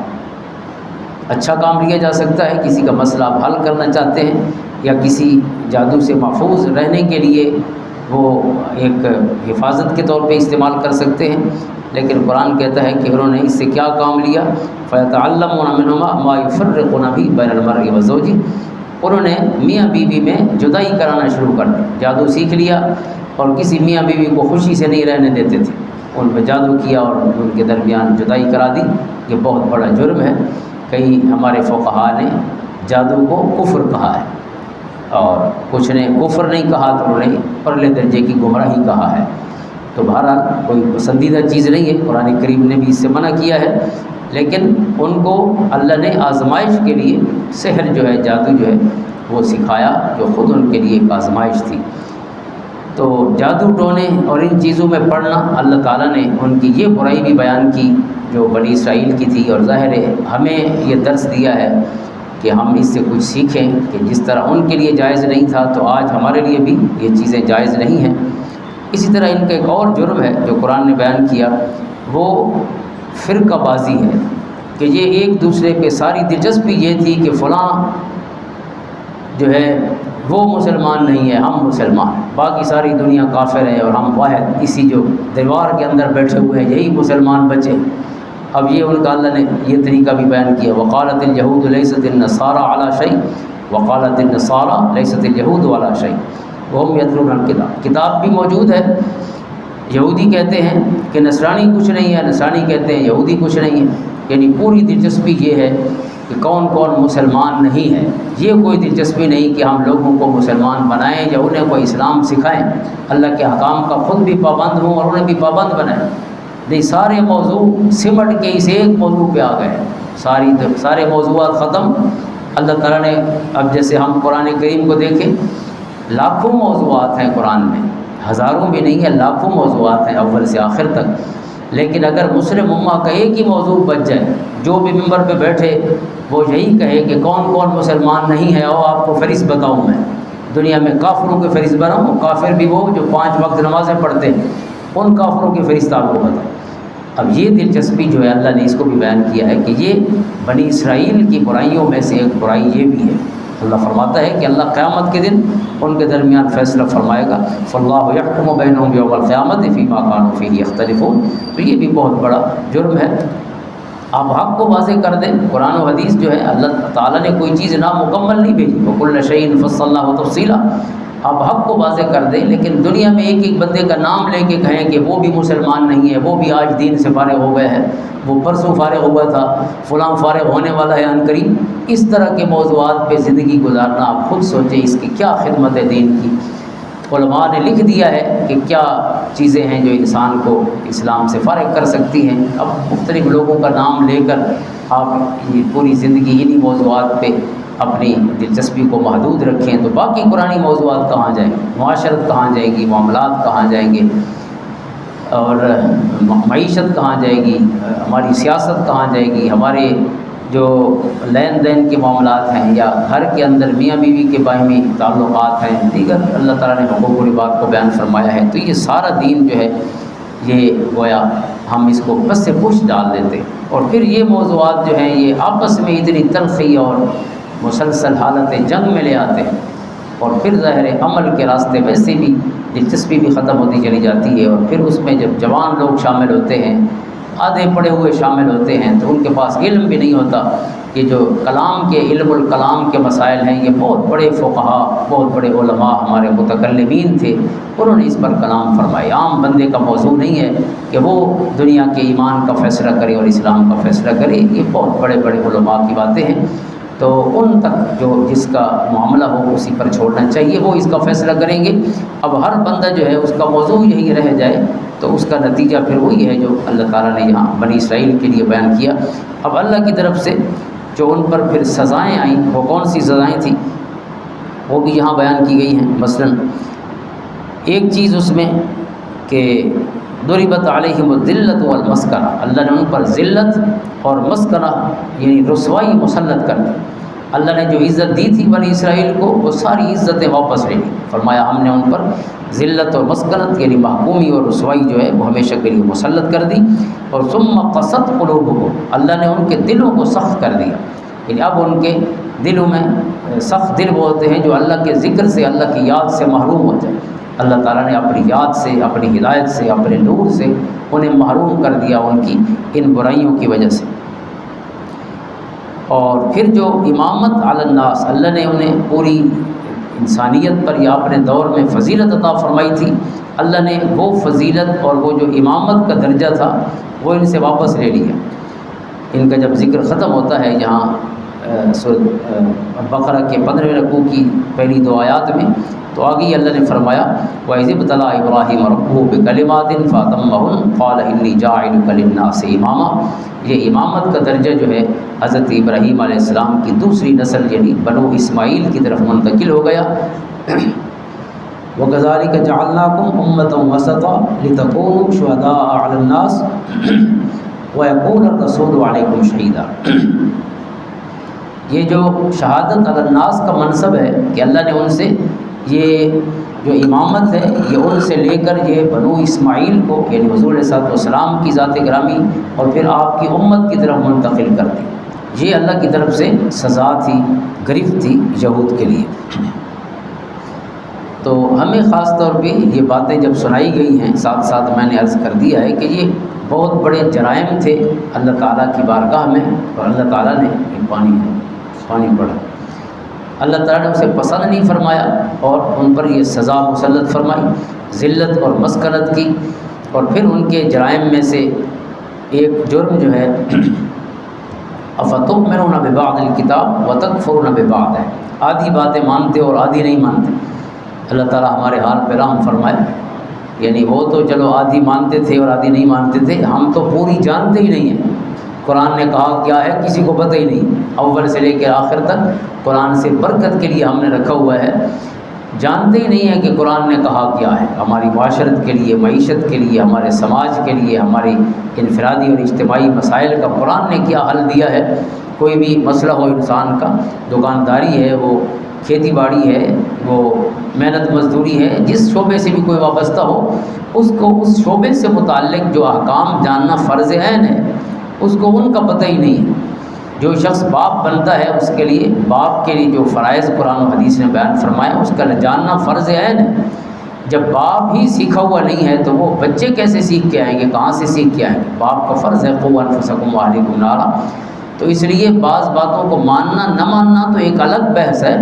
اچھا کام لیا جا سکتا ہے، کسی کا مسئلہ آپ حل کرنا چاہتے ہیں یا کسی جادو سے محفوظ رہنے کے لیے وہ ایک حفاظت کے طور پہ استعمال کر سکتے ہیں، لیکن قرآن کہتا ہے کہ انہوں نے اس سے کیا کام لیا، فَيَتَعَلَّمُونَ مِنْهُمَا مَا يُفَرِّقُونَ بِهِ بَيْنَ الْمَرْءِ وَزَوْجِهِ، انہوں نے میاں بیوی میں جدائی کرانا شروع کر دی، جادو سیکھ لیا اور کسی میاں بیوی کو خوشی سے نہیں رہنے دیتے تھے، ان پہ جادو کیا اور ان کے درمیان جدائی کرا دی۔ یہ بہت بڑا جرم ہے۔ کئی ہمارے فقہا نے جادو کو کفر کہا ہے، اور کچھ نے کفر نہیں کہا تو انہوں نے پرلے درجے کی گمراہی کہا ہے۔ تو بہرحال کوئی پسندیدہ چیز نہیں ہے، قرآن کریم نے بھی اس سے منع کیا ہے، لیکن ان کو اللہ نے آزمائش کے لیے سحر جو ہے، جادو جو ہے وہ سکھایا، جو خود ان کے لیے ایک آزمائش تھی۔ تو جادو ٹونے اور ان چیزوں میں پڑنا، اللہ تعالیٰ نے ان کی یہ برائی بھی بیان کی جو بنی اسرائیل کی تھی، اور ظاہر ہے ہمیں یہ درس دیا ہے کہ ہم اس سے کچھ سیکھیں کہ جس طرح ان کے لیے جائز نہیں تھا تو آج ہمارے لیے بھی یہ چیزیں جائز نہیں ہیں۔ اسی طرح ان کا ایک اور جرم ہے جو قرآن نے بیان کیا، وہ فرقہ بازی ہے کہ یہ ایک دوسرے پہ ساری دلچسپی یہ تھی کہ فلاں جو ہے وہ مسلمان نہیں ہے، ہم مسلمان، باقی ساری دنیا کافر ہے اور ہم واحد اسی جو دیوار کے اندر بیٹھے ہوئے ہیں یہی مسلمان بچے۔ اب یہ ان کا اللہ نے یہ طریقہ بھی بیان کیا، وقالت اليہود لیست النصارى علی شیء وقالت النصارى لیست اليہود علی شیء وهم یتلون الکتاب۔ کتاب بھی موجود ہے، یہودی کہتے ہیں کہ نصرانی کچھ نہیں ہے، نصرانی کہتے ہیں یہودی کچھ نہیں ہے، یعنی پوری دلچسپی یہ ہے کہ کون کون مسلمان نہیں ہے۔ یہ کوئی دلچسپی نہیں کہ ہم لوگوں کو مسلمان بنائیں یا انہیں کوئی اسلام سکھائیں، اللہ کے حکام کا خود بھی پابند ہوں اور انہیں بھی پابند بنائیں۔ نہیں، سارے موضوع سمٹ کے اس ایک موضوع پہ آ گئے، سارے موضوعات ختم۔ اللہ تعالیٰ نے اب جیسے ہم قرآن کریم کو دیکھیں، لاکھوں موضوعات ہیں قرآن میں، ہزاروں بھی نہیں ہے، لاکھوں موضوعات ہیں اول سے آخر تک، لیکن اگر مسلم امہ کا ایک ہی موضوع بچ جائے، جو بھی ممبر پہ بیٹھے وہ یہی کہے کہ کون کون مسلمان نہیں ہے، اور آپ کو فہرست بتاؤں میں دنیا میں کافروں کی فہرست بناؤں، کافر بھی وہ جو 5 وقت نمازیں پڑھتے ہیں، ان کافروں کی فہرست آپ کو بتاؤں۔ اب یہ دلچسپی جو ہے اللہ نے اس کو بھی بیان کیا ہے کہ یہ بنی اسرائیل کی برائیوں میں سے ایک برائی یہ بھی ہے۔ اللہ فرماتا ہے کہ اللہ قیامت کے دن ان کے درمیان فیصلہ فرمائے گا، فاللہ یحکم بینہم یوم القیامۃ فیما کانوا فیہ یختلفون۔ تو یہ بھی بہت بڑا جرم ہے۔ آپ حق کو واضح کر دیں، قرآن و حدیث جو ہے اللہ تعالیٰ نے کوئی چیز نامکمل نہیں بھیجی، وکل شیء فصلناہ تفصیلا، آپ حق کو واضح کر دیں، لیکن دنیا میں ایک ایک بندے کا نام لے کے کہیں کہ وہ بھی مسلمان نہیں ہے، وہ بھی آج دین سے فارغ ہو گئے ہیں، وہ پرسوں فارغ ہوا تھا، فلاں فارغ ہونے والا ہے عنقریب، اس طرح کے موضوعات پہ زندگی گزارنا، آپ خود سوچیں اس کی کیا خدمت ہے دین کی۔ علماء نے لکھ دیا ہے کہ کیا چیزیں ہیں جو انسان کو اسلام سے فارغ کر سکتی ہیں۔ اب مختلف لوگوں کا نام لے کر آپ یہ پوری زندگی انہی موضوعات پہ اپنی دلچسپی کو محدود رکھیں تو باقی قرآنی موضوعات کہاں جائیں، معاشرت کہاں جائے گی، معاملات کہاں جائیں گے، اور معیشت کہاں جائے گی، ہماری سیاست کہاں جائے گی، ہمارے جو لین دین کے معاملات ہیں یا گھر کے اندر میاں بیوی کے باہمی تعلقات ہیں، دیگر اللہ تعالیٰ نے حقوق و لباس کو بیان فرمایا ہے۔ تو یہ سارا دین جو ہے یہ گویا ہم اس کو بس سے پوچھ ڈال دیتے، اور پھر یہ موضوعات جو ہیں یہ آپس میں اتنی تلخی اور مسلسل حالت جنگ میں لے آتے ہیں، اور پھر ظاہر عمل کے راستے ویسے بھی دلچسپی بھی ختم ہوتی چلی جاتی ہے، اور پھر اس میں جب جوان لوگ شامل ہوتے ہیں، آدھے پڑھے ہوئے شامل ہوتے ہیں، تو ان کے پاس علم بھی نہیں ہوتا کہ جو کلام کے علم الکلام کے مسائل ہیں، یہ بہت بڑے فقہا، بہت بڑے علماء ہمارے متکلمین تھے، انہوں نے اس پر کلام فرمائے۔ عام بندے کا موضوع نہیں ہے کہ وہ دنیا کے ایمان کا فیصلہ کرے اور اسلام کا فیصلہ کرے، یہ بہت بڑے بڑے علماء کی باتیں ہیں، تو ان تک جو جس کا معاملہ ہو اسی پر چھوڑنا چاہیے، وہ اس کا فیصلہ کریں گے۔ اب ہر بندہ جو ہے اس کا موضوع یہی رہ جائے تو اس کا نتیجہ پھر وہی ہے جو اللہ تعالیٰ نے یہاں بنی اسرائیل کے لیے بیان کیا۔ اب اللہ کی طرف سے جو ان پر پھر سزائیں آئیں، وہ کون سی سزائیں تھیں وہ بھی یہاں بیان کی گئی ہیں۔ مثلا ایک چیز اس میں کہ ضربت علیہم الذلۃ والمسکنہ، اللہ نے ان پر ذلت اور مسکنہ یعنی رسوائی مسلط کر دی۔ اللہ نے جو عزت دی تھی بنی اسرائیل کو وہ ساری عزتیں واپس لے لی، فرمایا ہم نے ان پر ذلت اور مسکنت یعنی محکومی اور رسوائی جو ہے وہ ہمیشہ کے لیے مسلط کر دی۔ اور ثم قست قلوبہم، اللہ نے ان کے دلوں کو سخت کر دیا، یعنی اب ان کے دلوں میں سخت دل وہ ہوتے ہیں جو اللہ کے ذکر سے، اللہ کی یاد سے محروم ہو جائے۔ اللہ تعالیٰ نے اپنی یاد سے، اپنی ہدایت سے، اپنے نور سے انہیں محروم کر دیا ان کی ان برائیوں کی وجہ سے۔ اور پھر جو امامت علی الناس، اللہ نے انہیں پوری انسانیت پر یا اپنے دور میں فضیلت عطا فرمائی تھی، اللہ نے وہ فضیلت اور وہ جو امامت کا درجہ تھا وہ ان سے واپس لے لیا۔ ان کا جب ذکر ختم ہوتا ہے یہاں سورۃ بقرہ کے 15ویں رکوع کی پہلی 2 آیات میں، تو آگے اللہ نے فرمایا وَإِذِ ابْتَلَىٰ إِبْرَاهِيمَ رَبُّهُ بِكَلِمَاتٍ فَأَتَمَّهُنَّ قَالَ إِنِّي جَاعِلُكَ لِلنَّاسِ إِمَامًا۔ یہ امامت کا درجہ جو ہے حضرت ابراہیم علیہ السلام کی دوسری نسل یعنی بنو اسماعیل کی طرف منتقل ہو گیا۔ وَكَذَلِكَ جَعَلْنَاكُمْ أُمَّةً وَسَطًا لِتَكُونُوا شُهَدَاءَ عَلَى النَّاسِ وَيَكُونَ الرَّسُولُ عَلَيْكُمْ شَهِيدًا۔ یہ جو شہادت علی الناس کا منصب ہے کہ اللہ نے ان سے یہ جو امامت ہے یہ ان سے لے کر یہ بنو اسماعیل کو یعنی حضور علیہ السلام کی ذات گرامی اور پھر آپ کی امت کی طرف منتقل کر دی۔ یہ اللہ کی طرف سے سزا تھی، گرفت تھی یہود کے لیے۔ تو ہمیں خاص طور پہ یہ باتیں جب سنائی گئی ہیں، ساتھ ساتھ میں نے عرض کر دیا ہے کہ یہ بہت بڑے جرائم تھے اللہ تعالیٰ کی بارگاہ میں، اور اللہ تعالیٰ نے یہ پانی پڑا، اللہ تعالیٰ نے اسے پسند نہیں فرمایا اور ان پر یہ سزا مسلط فرمائی، ذلت اور مسکنت کی۔ اور پھر ان کے جرائم میں سے ایک جرم جو ہے افتؤمنون ببعض الکتاب وتکفرون ببعض ہے، آدھی باتیں مانتے اور آدھی نہیں مانتے۔ اللہ تعالیٰ ہمارے حال پہ رحم فرمائے، یعنی وہ تو چلو آدھی مانتے تھے اور آدھی نہیں مانتے تھے، ہم تو پوری جانتے ہی نہیں ہیں۔ قرآن نے کہا کیا ہے کسی کو پتہ ہی نہیں، اول سے لے کے آخر تک قرآن سے برکت کے لیے ہم نے رکھا ہوا ہے، جانتے ہی نہیں ہیں کہ قرآن نے کہا کیا ہے ہماری معاشرت کے لیے، معیشت کے لیے، ہمارے سماج کے لیے، ہماری انفرادی اور اجتماعی مسائل کا قرآن نے کیا حل دیا ہے۔ کوئی بھی مسئلہ ہو انسان کا، دکانداری ہے، وہ کھیتی باڑی ہے، وہ محنت مزدوری ہے، جس شعبے سے بھی کوئی وابستہ ہو، اس کو اس شعبے سے متعلق جو احکام جاننا فرض عین ہے، اس کو ان کا پتہ ہی نہیں ہے۔ جو شخص باپ بنتا ہے اس کے لیے، باپ کے لیے جو فرائض قرآن و حدیث نے بیان فرمایا اس کا جاننا فرض عین ہے۔ جب باپ ہی سیکھا ہوا نہیں ہے تو وہ بچے کیسے سیکھ کے آئیں گے، کہاں سے سیکھ کے آئیں گے؟ باپ کا فرض ہے قوا انفسکم واہلیکم نارا۔ تو اس لیے بعض باتوں کو ماننا نہ ماننا تو ایک الگ بحث ہے۔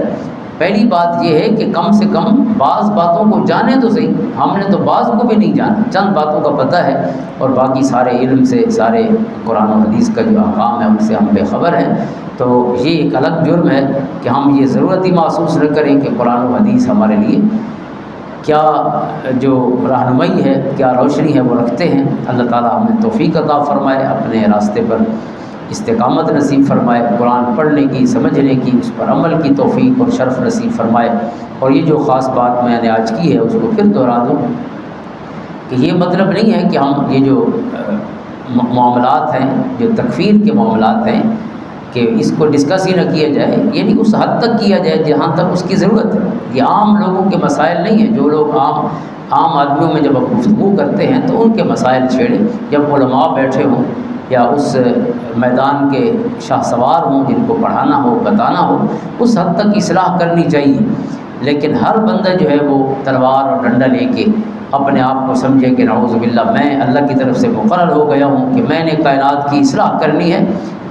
پہلی بات یہ ہے کہ کم سے کم بعض باتوں کو جانے تو صحیح، ہم نے تو بعض کو بھی نہیں جانا، چند باتوں کا پتہ ہے اور باقی سارے علم سے، سارے قرآن و حدیث کا جو احکام ہے ان سے ہم بے خبر ہیں۔ تو یہ ایک الگ جرم ہے کہ ہم یہ ضرورت ہی محسوس نہ کریں کہ قرآن و حدیث ہمارے لیے کیا جو رہنمائی ہے، کیا روشنی ہے وہ رکھتے ہیں۔ اللہ تعالیٰ ہمیں توفیق عطا فرمائے، اپنے راستے پر استقامت نصیب فرمائے، قرآن پڑھنے کی، سمجھنے کی، اس پر عمل کی توفیق اور شرف نصیب فرمائے۔ اور یہ جو خاص بات میں نے آج کی ہے اس کو پھر دہرا دوں کہ یہ مطلب نہیں ہے کہ ہم یہ جو معاملات ہیں، جو تکفیر کے معاملات ہیں، کہ اس کو ڈسکس ہی نہ کیا جائے، یعنی اس حد تک کیا جائے جہاں تک اس کی ضرورت ہے۔ یہ عام لوگوں کے مسائل نہیں ہیں، جو لوگ عام آدمیوں میں جب گفتگو کرتے ہیں تو ان کے مسائل چھیڑیں، جب علماء بیٹھے ہوں یا اس میدان کے شاہ سوار ہوں جن کو پڑھانا ہو، بتانا ہو، اس حد تک اصلاح کرنی چاہیے۔ لیکن ہر بندہ جو ہے وہ تلوار اور ڈنڈا لے کے اپنے آپ کو سمجھے کہ نعوذ باللہ میں اللہ کی طرف سے مقرر ہو گیا ہوں کہ میں نے کائنات کی اصلاح کرنی ہے۔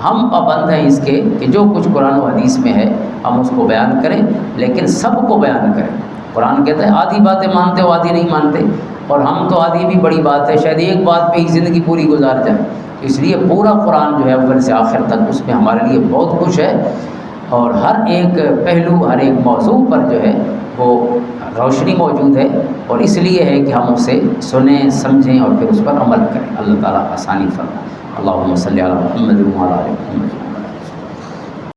ہم پابند ہیں اس کے کہ جو کچھ قرآن و حدیث میں ہے ہم اس کو بیان کریں، لیکن سب کو بیان کریں۔ قرآن کہتا ہے آدھی باتیں مانتے ہو آدھی نہیں مانتے، اور ہم تو آدھی بھی بڑی بات ہے، شاید ایک بات پہ ہی زندگی پوری گزار جائے۔ اس لیے پورا قرآن جو ہے اول سے آخر تک اس میں ہمارے لیے بہت کچھ ہے، اور ہر ایک پہلو، ہر ایک موضوع پر جو ہے وہ روشنی موجود ہے، اور اس لیے ہے کہ ہم اسے سنیں، سمجھیں اور پھر اس پر عمل کریں۔ اللہ تعالیٰ آسانی فرمائے۔ اللہم صلی علی محمد و علی آل محمد۔